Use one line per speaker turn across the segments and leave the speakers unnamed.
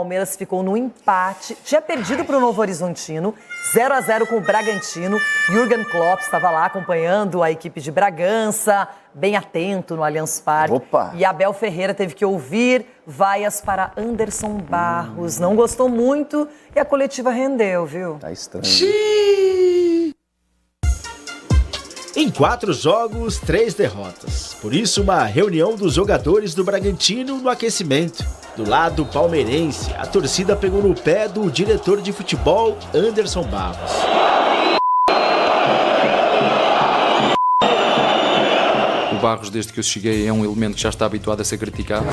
Palmeiras ficou no empate, tinha perdido para o Novo Horizontino, 0-0 com o Bragantino. Jürgen Klopp estava lá acompanhando a equipe de Bragança, bem atento no Allianz Parque.
Opa.
E Abel Ferreira teve que ouvir vaias para Anderson Barros. Não gostou muito e a coletiva rendeu, viu?
Tá estranho.
Em 4 jogos, 3 derrotas. Por isso, uma reunião dos jogadores do Bragantino no aquecimento. Do lado palmeirense, a torcida pegou no pé do diretor de futebol, Anderson Barros.
O Barros, desde que eu cheguei, é um elemento que já está habituado a ser criticado.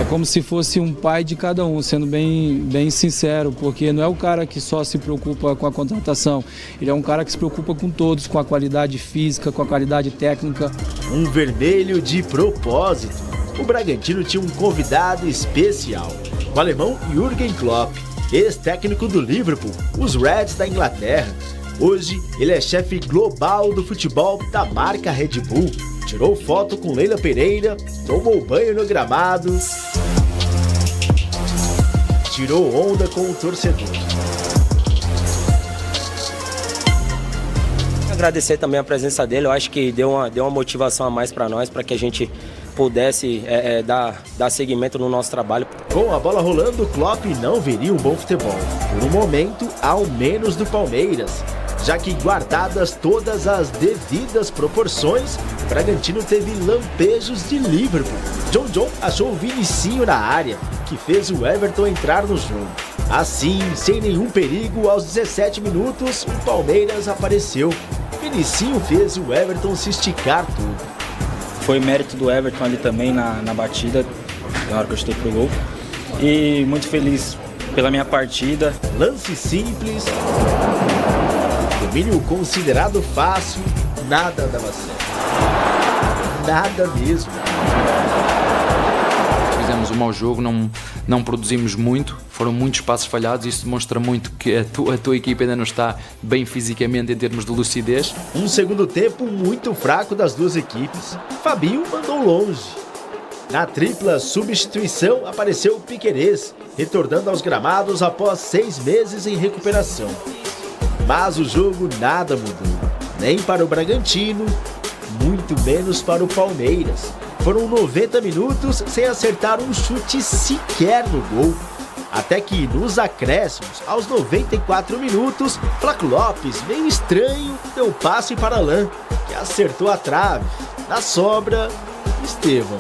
É como se fosse um pai de cada um, sendo bem sincero, porque não é o cara que só se preocupa com a contratação, ele é um cara que se preocupa com todos, com a qualidade física, com a qualidade técnica.
Um vermelho de propósito. O Bragantino tinha um convidado especial, o alemão Jürgen Klopp, ex-técnico do Liverpool, os Reds da Inglaterra. Hoje, ele é chefe global do futebol da marca Red Bull. Tirou foto com Leila Pereira, tomou banho no gramado, tirou onda com o torcedor.
Agradecer também a presença dele, eu acho que deu uma motivação a mais para nós, para que a gente pudesse dar seguimento no nosso trabalho.
Com a bola rolando, Klopp não veria um bom futebol, por um momento ao menos do Palmeiras, já que guardadas todas as devidas proporções, o Bragantino teve lampejos de Liverpool. John achou o Vinicinho na área, que fez o Everton entrar no jogo. Assim, sem nenhum perigo, aos 17 minutos, o Palmeiras apareceu. Vinicinho fez o Everton se esticar tudo.
Foi mérito do Everton ali também na batida, na hora que eu chutei pro gol. E muito feliz pela minha partida.
Lance simples, domínio considerado fácil, nada dava certo. Nada mesmo.
Fizemos um mau jogo, não produzimos muito, foram muitos passos falhados. Isso demonstra muito que a tua equipa ainda não está bem fisicamente em termos de lucidez.
Um segundo tempo muito fraco das duas equipes. Fabinho mandou longe. Na tripla substituição apareceu o Piquerez, retornando aos gramados após 6 meses em recuperação. Mas o jogo nada mudou, nem para o Bragantino, muito menos para o Palmeiras. Foram 90 minutos sem acertar um chute sequer no gol. Até que nos acréscimos, aos 94 minutos, Flaco Lopes, meio estranho, deu passe para Alain, que acertou a trave. Na sobra, Estevão.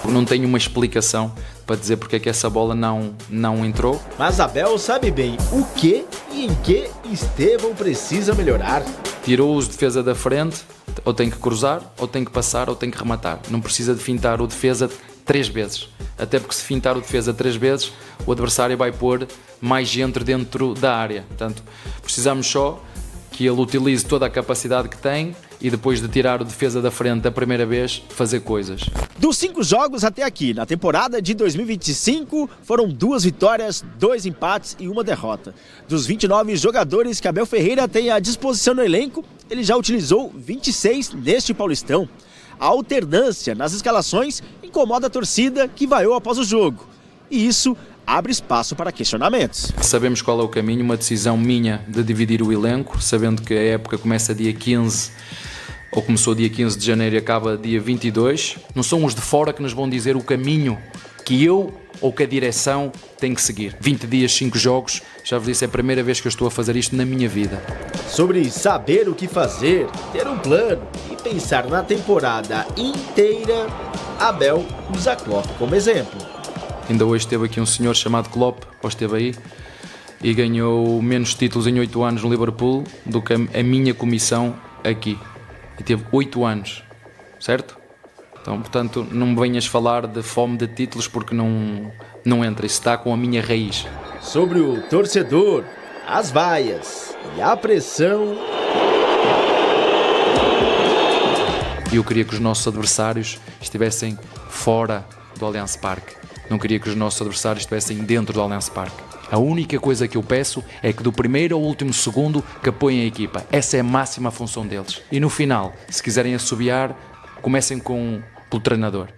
Não tenho uma explicação para dizer porque é que essa bola não entrou.
Mas Abel sabe bem o que e em que Estevão precisa melhorar.
Tirou os defesa da frente, ou tem que cruzar, ou tem que passar, ou tem que rematar. Não precisa de fintar o defesa 3 vezes. Até porque se fintar o defesa 3 vezes, o adversário vai pôr mais gente dentro da área. Portanto, precisamos só que ele utilize toda a capacidade que tem e depois de tirar o defesa da frente a primeira vez, fazer coisas.
Dos 5 jogos até aqui, na temporada de 2025, foram 2 vitórias, 2 empates e 1 derrota. Dos 29 jogadores que Abel Ferreira tem à disposição no elenco, ele já utilizou 26 neste Paulistão. A alternância nas escalações incomoda a torcida que vaiou após o jogo. E isso abre espaço para questionamentos.
Sabemos qual é o caminho, uma decisão minha de dividir o elenco, sabendo que a época começa dia 15, ou começou dia 15 de janeiro e acaba dia 22. Não são os de fora que nos vão dizer o caminho que eu ou que a direção tem que seguir. 20 dias, 5 jogos, já vos disse, é a primeira vez que eu estou a fazer isto na minha vida.
Sobre saber o que fazer, ter um plano e pensar na temporada inteira, Abel usa Klopp como exemplo.
Ainda hoje esteve aqui um senhor chamado Klopp, ou esteve aí, e ganhou menos títulos em 8 anos no Liverpool do que a minha comissão aqui. E teve 8 anos, certo? Então, portanto, não me venhas falar de fome de títulos porque não entra, isso está com a minha raiz.
Sobre o torcedor, as vaias e a pressão.
Eu queria que os nossos adversários estivessem fora do Allianz Parque. Não queria que os nossos adversários estivessem dentro do Allianz Parque. A única coisa que eu peço é que do primeiro ao último segundo que apoiem a equipa. Essa é a máxima função deles. E no final, se quiserem assobiar, comecem com pelo treinador.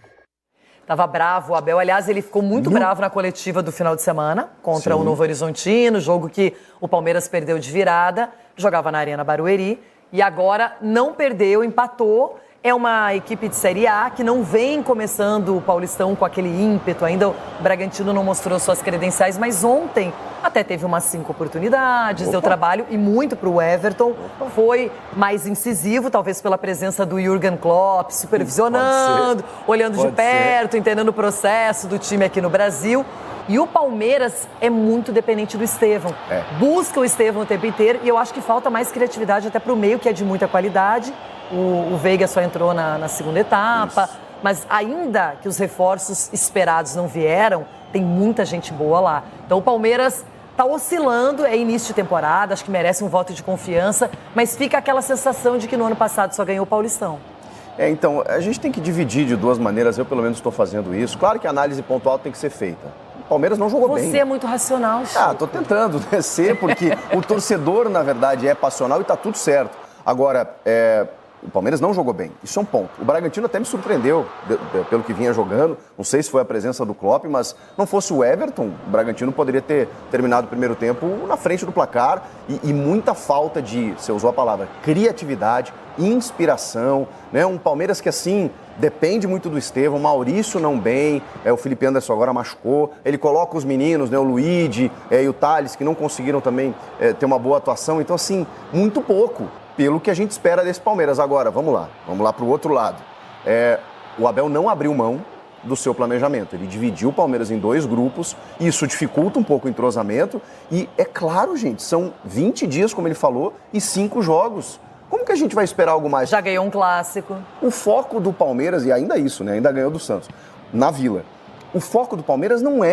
Tava bravo o Abel. Aliás, ele ficou muito bravo na coletiva do final de semana contra o Novo Horizontino, jogo que o Palmeiras perdeu de virada, jogava na Arena Barueri, e agora não perdeu, empatou. É uma equipe de Série A que não vem começando o Paulistão com aquele ímpeto. Ainda o Bragantino não mostrou suas credenciais, mas ontem até teve umas 5 oportunidades, deu trabalho e muito para o Everton. Foi mais incisivo, talvez pela presença do Jürgen Klopp, supervisionando, olhando de perto, entendendo o processo do time aqui no Brasil. E o Palmeiras é muito dependente do Estevão. Busca o Estevão o tempo inteiro e eu acho que falta mais criatividade até para o meio, que é de muita qualidade. O Veiga só entrou na segunda etapa, mas ainda que os reforços esperados não vieram, tem muita gente boa lá. Então o Palmeiras está oscilando, é início de temporada, acho que merece um voto de confiança, mas fica aquela sensação de que no ano passado só ganhou o Paulistão.
Então, a gente tem que dividir de duas maneiras, eu pelo menos estou fazendo isso. Claro que a análise pontual tem que ser feita. O Palmeiras não jogou bem.
Você é muito racional, Chico.
Tô tentando ser, porque o torcedor, na verdade, é passional e tá tudo certo. Agora, o Palmeiras não jogou bem, isso é um ponto. O Bragantino até me surpreendeu pelo que vinha jogando, não sei se foi a presença do Klopp, mas não fosse o Everton, o Bragantino poderia ter terminado o primeiro tempo na frente do placar e muita falta de, você usou a palavra, criatividade, inspiração, né? Um Palmeiras que assim depende muito do Estevão, Maurício não bem, o Felipe Anderson agora machucou, ele coloca os meninos, né? O Luigi e o Thales, que não conseguiram também ter uma boa atuação, então assim, muito pouco pelo que a gente espera desse Palmeiras. Agora, vamos lá para o outro lado. O Abel não abriu mão do seu planejamento, ele dividiu o Palmeiras em 2 grupos, e isso dificulta um pouco o entrosamento, e é claro, gente, são 20 dias, como ele falou, e 5 jogos. Como que a gente vai esperar algo mais?
Já ganhou um clássico.
O foco do Palmeiras, e ainda isso, né? Ainda ganhou do Santos, na Vila. O foco do Palmeiras não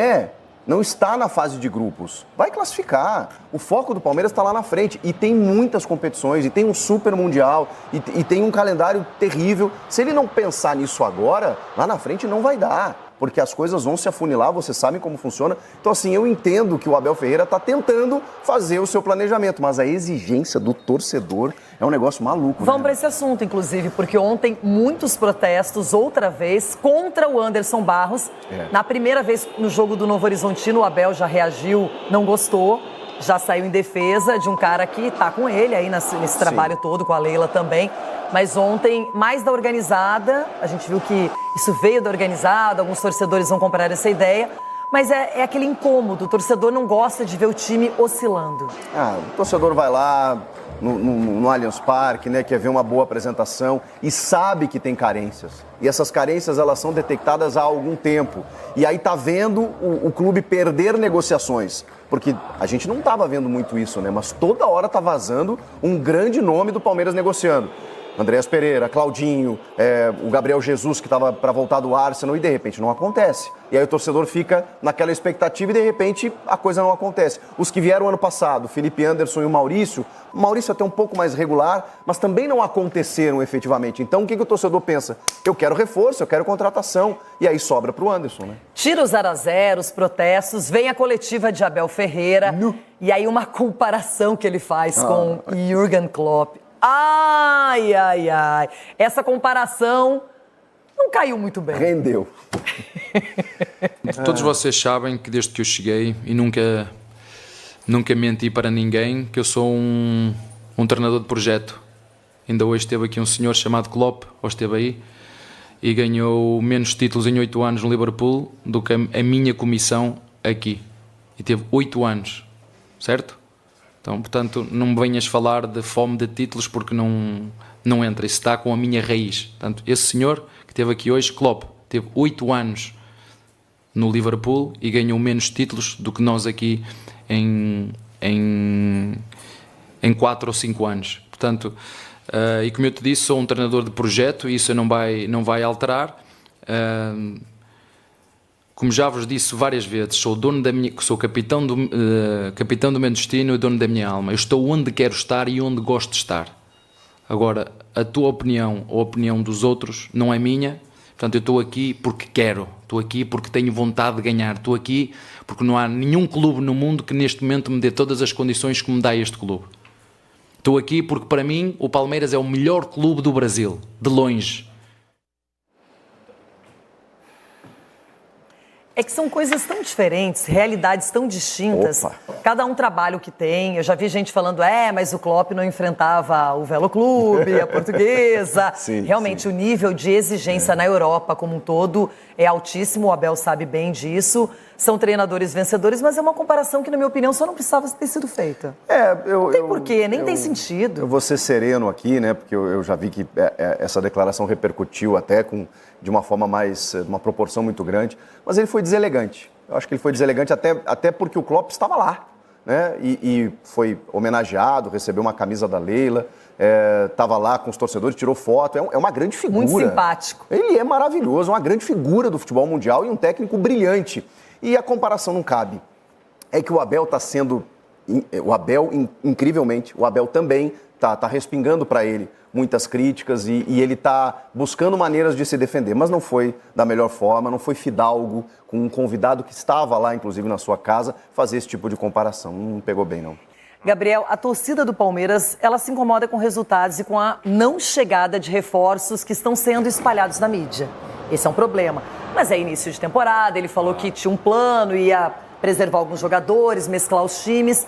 está na fase de grupos. Vai classificar. O foco do Palmeiras está lá na frente. E tem muitas competições, e tem um super mundial, e tem um calendário terrível. Se ele não pensar nisso agora, lá na frente não vai dar. Porque as coisas vão se afunilar, vocês sabem como funciona. Então, assim, eu entendo que o Abel Ferreira está tentando fazer o seu planejamento, mas a exigência do torcedor é um negócio maluco.
Vamos para esse assunto, inclusive, porque ontem muitos protestos, outra vez, contra o Anderson Barros. Na primeira vez no jogo do Novo Horizontino, o Abel já reagiu, não gostou, já saiu em defesa de um cara que está com ele aí nesse trabalho todo, com a Leila também. Mas ontem, mais da organizada, a gente viu que isso veio da organizada, alguns torcedores vão comprar essa ideia, mas é aquele incômodo, o torcedor não gosta de ver o time oscilando.
O torcedor vai lá no Allianz Parque, né, quer ver uma boa apresentação e sabe que tem carências. E essas carências, elas são detectadas há algum tempo. E aí tá vendo o clube perder negociações. Porque a gente não estava vendo muito isso, né? Mas toda hora tá vazando um grande nome do Palmeiras negociando. Andreas Pereira, Claudinho, o Gabriel Jesus, que estava para voltar do Arsenal, e de repente não acontece. E aí o torcedor fica naquela expectativa e de repente a coisa não acontece. Os que vieram ano passado, Felipe Anderson e o Maurício até um pouco mais regular, mas também não aconteceram efetivamente. Então o que o torcedor pensa? Eu quero reforço, eu quero contratação. E aí sobra para o Anderson, né?
Tira o 0-0, os protestos, vem a coletiva de Abel Ferreira, e aí uma comparação que ele faz com Jürgen Klopp. Ai. Essa comparação não caiu muito bem.
Rendeu.
Todos vocês sabem que desde que eu cheguei, e nunca menti para ninguém, que eu sou um treinador de projeto. Ainda hoje esteve aqui um senhor chamado Klopp, ou esteve aí, e ganhou menos títulos em 8 anos no Liverpool do que a minha comissão aqui. E teve 8 anos, certo? Então, portanto, não me venhas falar de fome de títulos porque não entra. Isso está com a minha raiz. Portanto, esse senhor que esteve aqui hoje, Klopp, teve 8 anos no Liverpool e ganhou menos títulos do que nós aqui em 4 ou 5 anos. Portanto, e como eu te disse, sou um treinador de projeto e isso não vai alterar. Como já vos disse várias vezes, sou capitão do meu destino e dono da minha alma. Eu estou onde quero estar e onde gosto de estar. Agora, a tua opinião ou a opinião dos outros não é minha. Portanto, eu estou aqui porque quero. Estou aqui porque tenho vontade de ganhar. Estou aqui porque não há nenhum clube no mundo que neste momento me dê todas as condições que me dá este clube. Estou aqui porque, para mim, o Palmeiras é o melhor clube do Brasil. De longe.
É que são coisas tão diferentes, realidades tão distintas.
Opa.
Cada um trabalha o que tem. Eu já vi gente falando, mas o Klopp não enfrentava o Velo Clube, a Portuguesa.
Sim,
Realmente, o nível de exigência na Europa como um todo é altíssimo. O Abel sabe bem disso. São treinadores vencedores, mas é uma comparação que, na minha opinião, só não precisava ter sido feita. Não tem porquê, nem tem sentido.
Eu vou ser sereno aqui, né? Porque eu já vi que essa declaração repercutiu até de uma forma uma proporção muito grande. Mas ele foi deselegante. Eu acho que ele foi deselegante até porque o Klopp estava lá, né? E foi homenageado, recebeu uma camisa da Leila, estava lá com os torcedores, tirou foto. É uma grande figura.
Muito simpático.
Ele é maravilhoso, uma grande figura do futebol mundial e um técnico brilhante. E a comparação não cabe. É que o Abel está sendo... O Abel, incrivelmente, o Abel também está respingando para ele muitas críticas e ele está buscando maneiras de se defender. Mas não foi da melhor forma, não foi fidalgo com um convidado que estava lá, inclusive na sua casa, fazer esse tipo de comparação. Não pegou bem, não.
Gabriel, a torcida do Palmeiras, ela se incomoda com resultados e com a não chegada de reforços que estão sendo espalhados na mídia. Esse é um problema. Mas é início de temporada, ele falou que tinha um plano, ia preservar alguns jogadores, mesclar os times.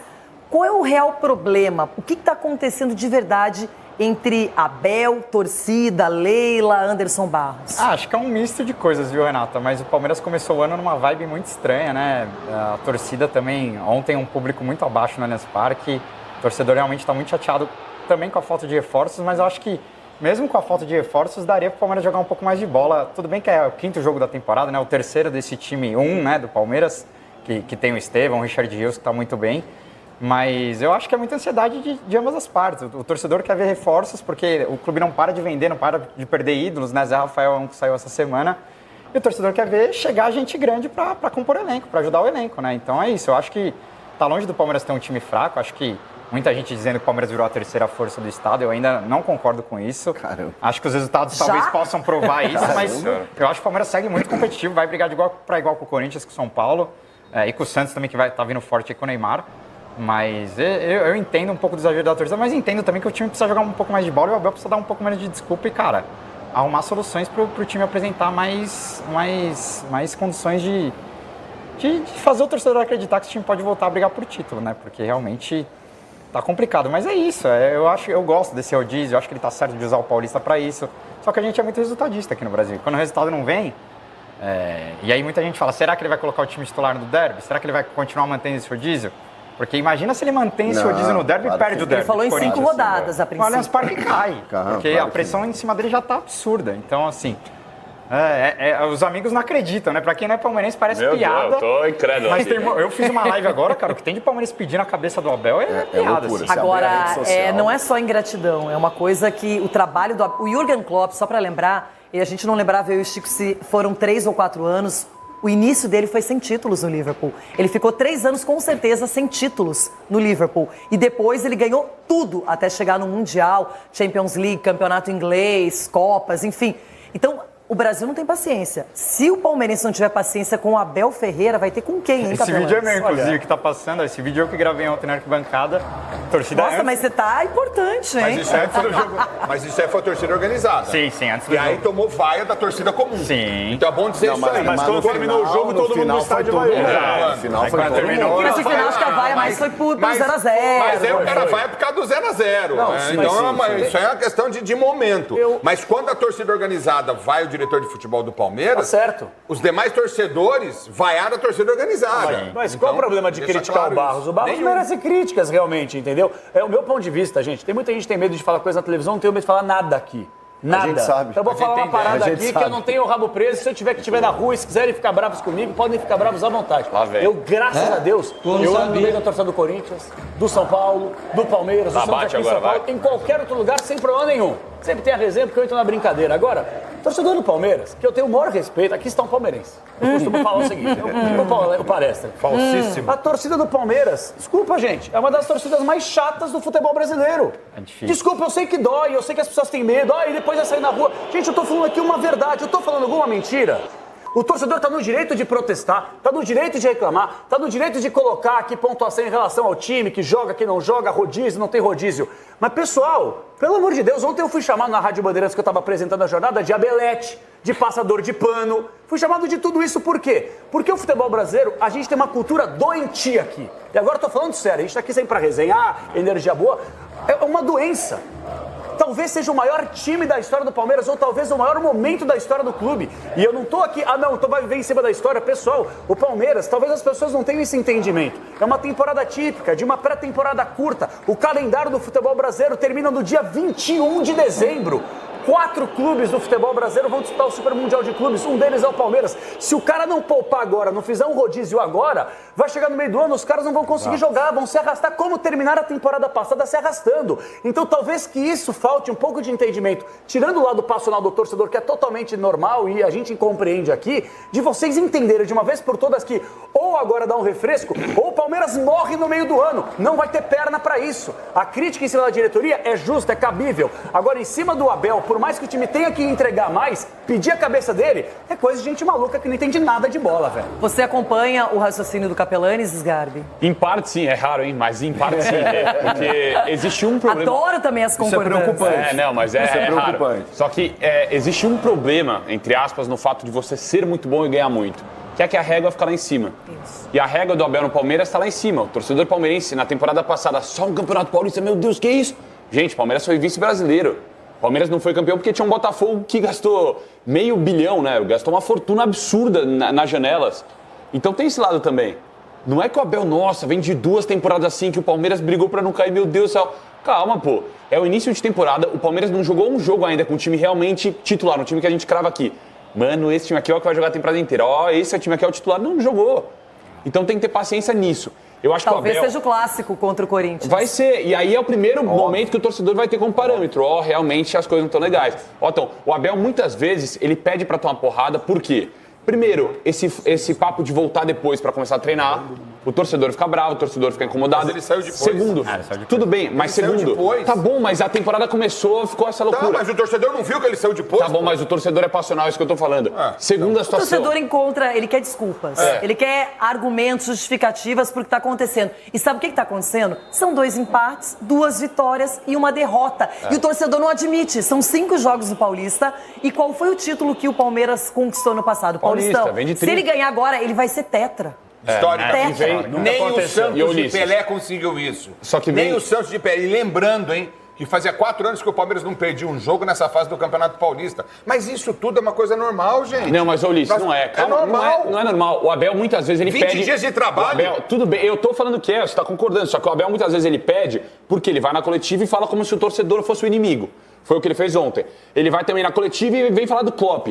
Qual é o real problema? O que está acontecendo de verdade entre Abel, torcida, Leila, Anderson Barros?
Acho que é um misto de coisas, viu, Renata? Mas o Palmeiras começou o ano numa vibe muito estranha, né? A torcida também, ontem um público muito abaixo no Allianz Parque. O torcedor realmente está muito chateado também com a falta de reforços, mas eu acho que mesmo com a falta de reforços, daria para o Palmeiras jogar um pouco mais de bola. Tudo bem que é o 5º jogo da temporada, né? O terceiro desse time 1, né, do Palmeiras, que tem o Estevão, o Richard Rios, que está muito bem. Mas eu acho que é muita ansiedade de ambas as partes. O torcedor quer ver reforços, porque o clube não para de vender, não para de perder ídolos, né? Zé Rafael é um que saiu essa semana. E o torcedor quer ver chegar gente grande para compor elenco, para ajudar o elenco, né? Então é isso. Eu acho que tá longe do Palmeiras ter um time fraco. Acho que muita gente dizendo que o Palmeiras virou a terceira força do estado. Eu ainda não concordo com isso.
Caramba.
Acho que os resultados talvez possam provar isso, mas eu acho que o Palmeiras segue muito competitivo, vai brigar de igual para igual com o Corinthians, com o São Paulo, e com o Santos também, que tá vindo forte aí com o Neymar. Mas eu entendo um pouco do exagero da torcida, mas entendo também que o time precisa jogar um pouco mais de bola e o Abel precisa dar um pouco menos de desculpa e, cara, arrumar soluções pro time apresentar mais condições de fazer o torcedor acreditar que esse time pode voltar a brigar por título, né? Porque realmente tá complicado. Mas é isso, eu gosto desse rodízio, eu acho que ele tá certo de usar o Paulista para isso. Só que a gente é muito resultadista aqui no Brasil. Quando o resultado não vem, e aí muita gente fala, será que ele vai colocar o time titular no derby? Será que ele vai continuar mantendo esse rodízio? Porque imagina se ele mantém esse rodízio no derby e perde o derby.
Ele falou em 5 rodadas, a princípio.
O Allianz Parque cai, porque
claro
a pressão em cima dele já tá absurda. Então, assim, os amigos não acreditam, né? Pra quem não é palmeirense parece piada.
Deus, eu tô incrédulo.
Mas eu fiz uma live agora, cara, o que tem de palmeirense pedindo a cabeça do Abel é piada.
loucura.
Assim.
Agora, não é só ingratidão, é uma coisa que o trabalho do... O Jürgen Klopp, só pra lembrar, e a gente não lembrava, eu e o Chico, se foram 3 ou 4 anos... O início dele foi sem títulos no Liverpool. Ele ficou 3 anos, com certeza, sem títulos no Liverpool. E depois ele ganhou tudo até chegar no Mundial, Champions League, Campeonato Inglês, Copas, enfim. Então, o Brasil não tem paciência. Se o palmeirense não tiver paciência com o Abel Ferreira, vai ter com quem, hein,
Esse vídeo é meu, inclusive, que tá passando. Esse vídeo eu que gravei ontem na arquibancada. Torcida
Nossa, mas você tá importante, hein?
Mas isso aí foi do jogo. Mas isso aí foi a torcida organizada.
Sim, antes do
E aí
jogo.
tomou vaia da torcida comum.
Sim.
Então é bom dizer isso aí.
Mas
quando terminou o jogo, todo mundo no estádio vaiou.
No final foi todo mundo.
Mas no final acho que a vaia mais foi por 0x0.
Mas era vaia por causa do 0x0. Então isso aí é uma questão de momento. Mas quando a torcida organizada vai o diretor de futebol do Palmeiras,
tá certo.
Os demais torcedores vaiaram a torcida organizada.
Mas qual é o problema de criticar o Barros? O Barros merece críticas, realmente, entendeu? É o meu ponto de vista, gente. Tem muita gente que tem medo de falar coisa na televisão, não tenho medo de falar nada aqui. Nada.
A gente sabe.
Então eu vou falar uma parada aqui que eu não tenho o rabo preso. Se eu estiver na rua e se quiserem ficar bravos comigo, podem ficar bravos à vontade. Eu, graças a Deus, eu ando no meio da torcida do Corinthians, do São Paulo, do Palmeiras, do Santos aqui em São Paulo, em qualquer outro lugar, sem problema nenhum. Sempre tem a resenha porque eu entro na brincadeira. Agora, torcedor do Palmeiras, que eu tenho o maior respeito, aqui está um palmeirense. Eu costumo falar o seguinte, o palestra.
Falsíssimo.
A torcida do Palmeiras, desculpa, gente, é uma das torcidas mais chatas do futebol brasileiro.
É difícil.
Desculpa, eu sei que dói, eu sei que as pessoas têm medo, e depois vai sair na rua. Gente, eu tô falando aqui uma verdade, eu tô falando alguma mentira. O torcedor tá no direito de protestar, tá no direito de reclamar, tá no direito de colocar aqui pontuação em relação ao time, que joga, que não joga, rodízio, não tem rodízio. Mas, pessoal, pelo amor de Deus, ontem eu fui chamado na Rádio Bandeirantes, que eu estava apresentando a jornada, de abelete, de passador de pano. Fui chamado de tudo isso por quê? Porque o futebol brasileiro, a gente tem uma cultura doentia aqui. E agora eu tô falando sério, a gente tá aqui sempre para resenhar, energia boa. É uma doença. Talvez seja o maior time da história do Palmeiras, ou talvez o maior momento da história do clube. E eu não tô aqui, então vai viver em cima da história. Pessoal, o Palmeiras, talvez as pessoas não tenham esse entendimento. É uma temporada típica, de uma pré-temporada curta. O calendário do futebol brasileiro termina no dia 21 de dezembro. 4 clubes do futebol brasileiro vão disputar o Super Mundial de Clubes, um deles é o Palmeiras. Se o cara não poupar agora, não fizer um rodízio agora, vai chegar no meio do ano, os caras não vão conseguir jogar, vão se arrastar como terminaram a temporada passada se arrastando. Então talvez que isso falte um pouco de entendimento, tirando o lado passional do torcedor, que é totalmente normal e a gente compreende aqui, de vocês entenderem de uma vez por todas que ou agora dá um refresco, ou o Palmeiras morre no meio do ano, não vai ter perna pra isso. A crítica em cima da diretoria é justa, é cabível. Agora em cima do Abel, por mais que o time tenha que entregar mais, pedir a cabeça dele, é coisa de gente maluca que não entende nada de bola, velho.
Você acompanha o raciocínio do Capelani, Sgarbi?
Em parte sim, é raro, hein? Mas em parte sim, porque existe um problema.
Adoro também as concordâncias.
Isso é preocupante. Não, mas é preocupante. Raro. Só que existe um problema, entre aspas, no fato de você ser muito bom e ganhar muito. Que é que a régua fica lá em cima. Isso. E a régua do Abel no Palmeiras está lá em cima. O torcedor palmeirense, na temporada passada, só um campeonato paulista, meu Deus, que isso? Gente, o Palmeiras foi vice-brasileiro. Palmeiras não foi campeão porque tinha um Botafogo que gastou $500 milhão, né? Gastou uma fortuna absurda nas janelas. Então tem esse lado também. Não é que o Abel, nossa, vem de 2 temporadas assim que o Palmeiras brigou pra não cair, meu Deus do céu. Calma, pô. É o início de temporada, o Palmeiras não jogou um jogo ainda com um time realmente titular, um time que a gente crava aqui. Mano, esse time aqui é o que vai jogar a temporada inteira. Esse time aqui é o titular. Não jogou. Então tem que ter paciência nisso. Eu acho
Talvez
que o Abel...
seja o clássico contra o Corinthians.
Vai ser. E aí é o primeiro momento que o torcedor vai ter como parâmetro. Realmente as coisas não estão legais. Então, o Abel muitas vezes, ele pede pra tomar porrada. Por quê? Primeiro, esse papo de voltar depois pra começar a treinar. O torcedor fica bravo, o torcedor fica incomodado.
Mas ele saiu depois.
Segundo, tudo bem, mas
ele
segundo, tá bom, mas a temporada começou, ficou essa loucura.
Tá, mas o torcedor não viu que ele saiu depois?
Tá bom, mas o torcedor é passional, é isso que eu tô falando. Segunda situação.
O torcedor ele quer desculpas. Ele quer argumentos, justificativas pro que tá acontecendo. E sabe o que tá acontecendo? São 2 empates, 2 vitórias e uma derrota. E o torcedor não admite. São 5 jogos do Paulista. E qual foi o título que o Palmeiras conquistou no passado? Paulistão. Se ele ganhar agora, ele vai ser tetra.
Historicamente, nem o Santos de Pelé conseguiu isso. Nem o Santos de Pelé. E lembrando, hein, que fazia 4 anos que o Palmeiras não perdia um jogo nessa fase do Campeonato Paulista. Mas isso tudo é uma coisa normal, gente.
Não, mas Ulisses, não é. Calma,
é normal.
Não é normal. O Abel muitas vezes ele
20
pede...
dias de trabalho.
Abel, tudo bem, eu tô falando que você tá concordando. Só que o Abel muitas vezes ele pede porque ele vai na coletiva e fala como se o torcedor fosse o inimigo. Foi o que ele fez ontem. Ele vai também na coletiva e vem falar do Klopp.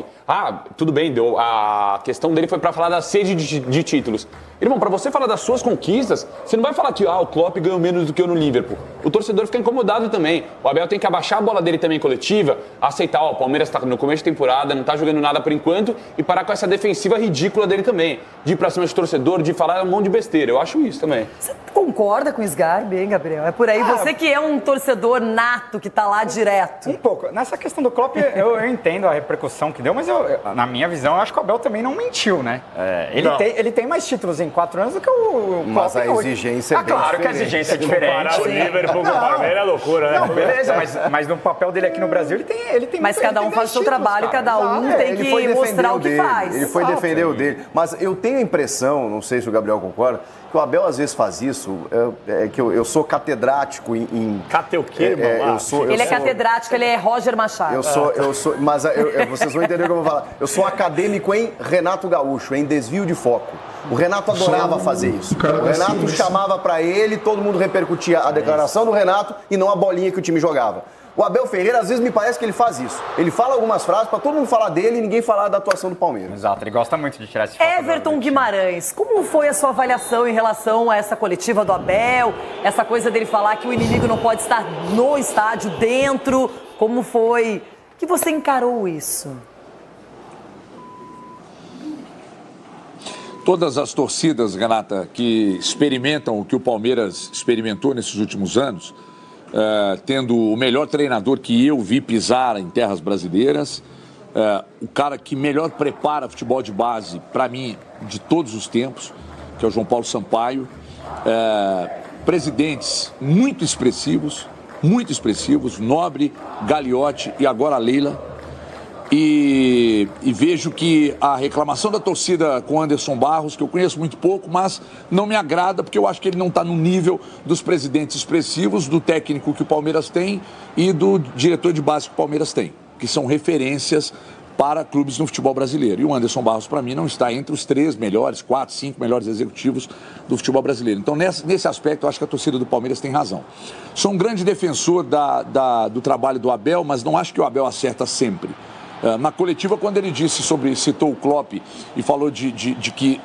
Tudo bem, a questão dele foi pra falar da sede de títulos. Irmão, pra você falar das suas conquistas, você não vai falar que o Klopp ganhou menos do que eu no Liverpool. O torcedor fica incomodado também. O Abel tem que abaixar a bola dele também coletiva, aceitar, o Palmeiras tá no começo de temporada, não tá jogando nada por enquanto, e parar com essa defensiva ridícula dele também. De ir pra cima de torcedor, de falar um monte de besteira. Eu acho isso também.
Você concorda com o Sgarbi, hein, Gabriel? É por aí. Você que é um torcedor nato, que tá lá direto.
Um pouco. Nessa questão do Klopp, eu entendo a repercussão que deu, mas na minha visão, eu acho que o Abel também não mentiu, né? Ele tem mais títulos em 4 anos do que o Klopp.
Mas a exigência é bem
claro que a exigência é diferente.
Comparar o Liverpool com o Palmeiras é loucura, né?
Não, beleza, mas no papel dele aqui no Brasil, ele tem
Mas cada um faz o seu trabalho, cada um tem que mostrar o que faz.
Ele foi defender o dele. Mas eu tenho a impressão, não sei se o Gabriel concorda, que o Abel às vezes faz isso, que eu sou catedrático em...
Cate o quê, irmão?
Ele é catedrático, ele é Roger Machado.
Mas vocês vão entender o que eu vou falar. Eu sou acadêmico em Renato Gaúcho, em desvio de foco. O Renato adorava fazer isso. O Renato chamava pra ele, todo mundo repercutia a declaração do Renato e não a bolinha que o time jogava. O Abel Ferreira, às vezes, me parece que ele faz isso. Ele fala algumas frases pra todo mundo falar dele e ninguém falar da atuação do Palmeiras.
Exato, ele gosta muito de tirar esse foco.
Everton Guimarães, como foi a sua avaliação em relação a essa coletiva do Abel? Essa coisa dele falar que o inimigo não pode estar no estádio, dentro. Como foi que você encarou isso?
Todas as torcidas, Renata, que experimentam o que o Palmeiras experimentou nesses últimos anos, tendo o melhor treinador que eu vi pisar em terras brasileiras, o cara que melhor prepara futebol de base, para mim, de todos os tempos, que que é o João Paulo Sampaio, presidentes muito expressivos, muito expressivos, Nobre, Gagliotti e agora a Leila. E vejo que a reclamação da torcida com Anderson Barros, que eu conheço muito pouco, mas não me agrada, porque eu acho que ele não está no nível dos presidentes expressivos, do técnico que o Palmeiras tem e do diretor de base que o Palmeiras tem, que são referências para clubes no futebol brasileiro. E o Anderson Barros, para mim, não está entre os 3 melhores, 4, 5 melhores executivos do futebol brasileiro. Então, nesse aspecto, eu acho que a torcida do Palmeiras tem razão. Sou um grande defensor do trabalho do Abel, mas não acho que o Abel acerta sempre. Na coletiva, quando ele citou o Klopp e falou de que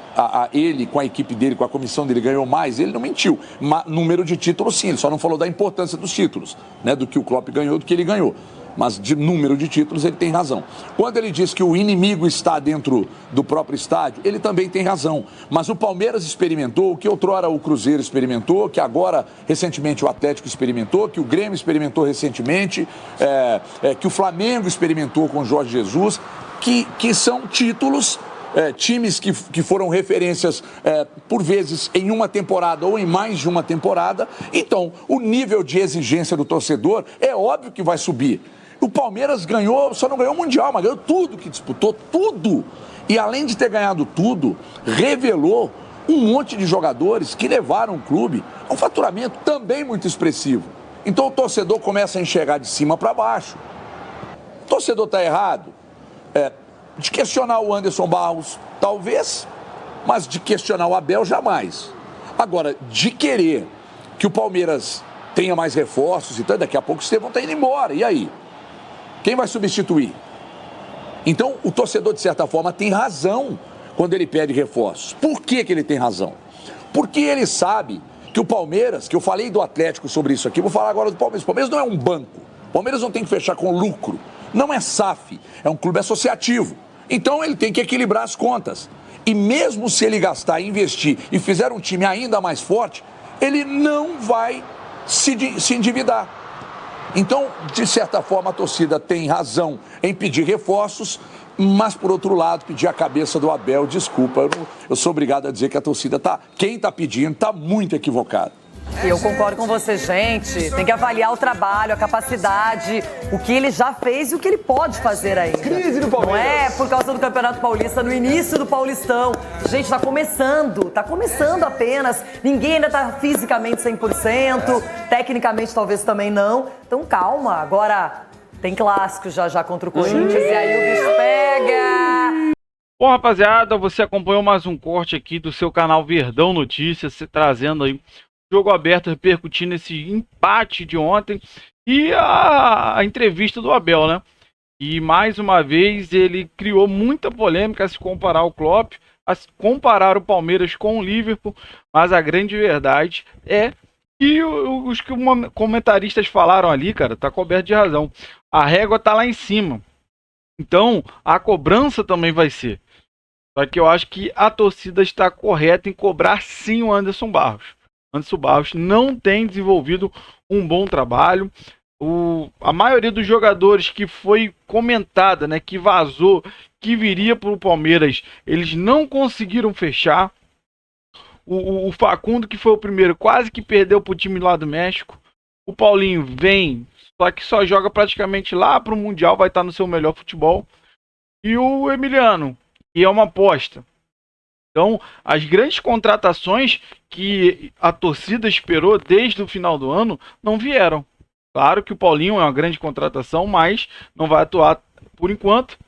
ele, com a equipe dele, com a comissão dele, ganhou mais, ele não mentiu. Número de títulos, sim, ele só não falou da importância dos títulos, né, do que o Klopp ganhou, do que ele ganhou. Mas de número de títulos ele tem razão. Quando ele diz que o inimigo está dentro do próprio estádio, ele também tem razão. Mas o Palmeiras experimentou, o que outrora o Cruzeiro experimentou, que agora, recentemente, o Atlético experimentou, que o Grêmio experimentou recentemente, que o Flamengo experimentou com o Jorge Jesus, que são títulos, times que foram referências, por vezes, em uma temporada ou em mais de uma temporada. Então, o nível de exigência do torcedor é óbvio que vai subir. O Palmeiras ganhou, só não ganhou o Mundial, mas ganhou tudo que disputou, tudo. E além de ter ganhado tudo, revelou um monte de jogadores que levaram o clube a um faturamento também muito expressivo. Então o torcedor começa a enxergar de cima para baixo. O torcedor está errado. De questionar o Anderson Barros, talvez, mas de questionar o Abel, jamais. Agora, de querer que o Palmeiras tenha mais reforços e tal, daqui a pouco o Estevão está indo embora, e aí? Quem vai substituir? Então, o torcedor, de certa forma, tem razão quando ele pede reforços. Por que ele tem razão? Porque ele sabe que o Palmeiras, que eu falei do Atlético sobre isso aqui, vou falar agora do Palmeiras. O Palmeiras não é um banco. O Palmeiras não tem que fechar com lucro. Não é SAF, é um clube associativo. Então, ele tem que equilibrar as contas. E mesmo se ele gastar e investir e fizer um time ainda mais forte, ele não vai se endividar. Então, de certa forma, a torcida tem razão em pedir reforços, mas, por outro lado, pedir a cabeça do Abel, desculpa, eu sou obrigado a dizer que a torcida quem está pedindo está muito equivocado.
Eu concordo com você, gente. Tem que avaliar o trabalho, a capacidade, o que ele já fez e o que ele pode fazer ainda.
Crise do Palmeiras.
Não é por causa do Campeonato Paulista, no início do Paulistão. Gente, tá começando apenas. Ninguém ainda tá fisicamente 100%, tecnicamente talvez também não. Então calma, agora tem clássico já contra o Corinthians e aí o bicho pega.
Bom, rapaziada, você acompanhou mais um corte aqui do seu canal Verdão Notícias, trazendo aí jogo aberto, repercutindo esse empate de ontem e a entrevista do Abel, né? E mais uma vez ele criou muita polêmica a se comparar o Klopp, a se comparar o Palmeiras com o Liverpool, mas a grande verdade é que os que os comentaristas falaram ali, cara, tá coberto de razão. A régua tá lá em cima. Então, a cobrança também vai ser. Só que eu acho que a torcida está correta em cobrar sim o Anderson Barros. Anderson Barros não tem desenvolvido um bom trabalho. A maioria dos jogadores que foi comentada, né, que vazou, que viria para o Palmeiras, eles não conseguiram fechar. O Facundo, que foi o primeiro, quase que perdeu para o time lá do México. O Paulinho vem, só que só joga praticamente lá para o Mundial, vai estar no seu melhor futebol. E o Emiliano, que é uma aposta. Então, as grandes contratações que a torcida esperou desde o final do ano não vieram. Claro que o Paulinho é uma grande contratação, mas não vai atuar por enquanto.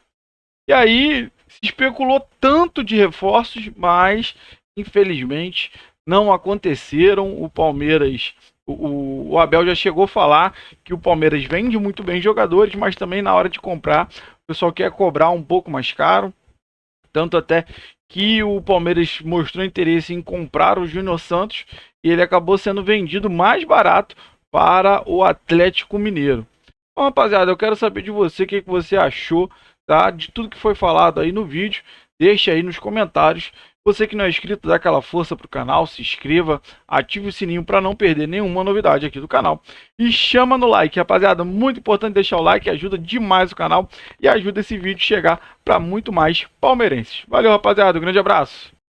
E aí se especulou tanto de reforços, mas infelizmente não aconteceram. O Palmeiras, o Abel já chegou a falar que o Palmeiras vende muito bem jogadores, mas também na hora de comprar, o pessoal quer cobrar um pouco mais caro. Tanto até que o Palmeiras mostrou interesse em comprar o Júnior Santos e ele acabou sendo vendido mais barato para o Atlético Mineiro. Bom, rapaziada, eu quero saber de você o que você achou, tá, de tudo que foi falado aí no vídeo. Deixa aí nos comentários. Você que não é inscrito, dá aquela força pro canal, se inscreva, ative o sininho para não perder nenhuma novidade aqui do canal. E chama no like, rapaziada, muito importante deixar o like, ajuda demais o canal e ajuda esse vídeo a chegar para muito mais palmeirenses. Valeu, rapaziada, um grande abraço.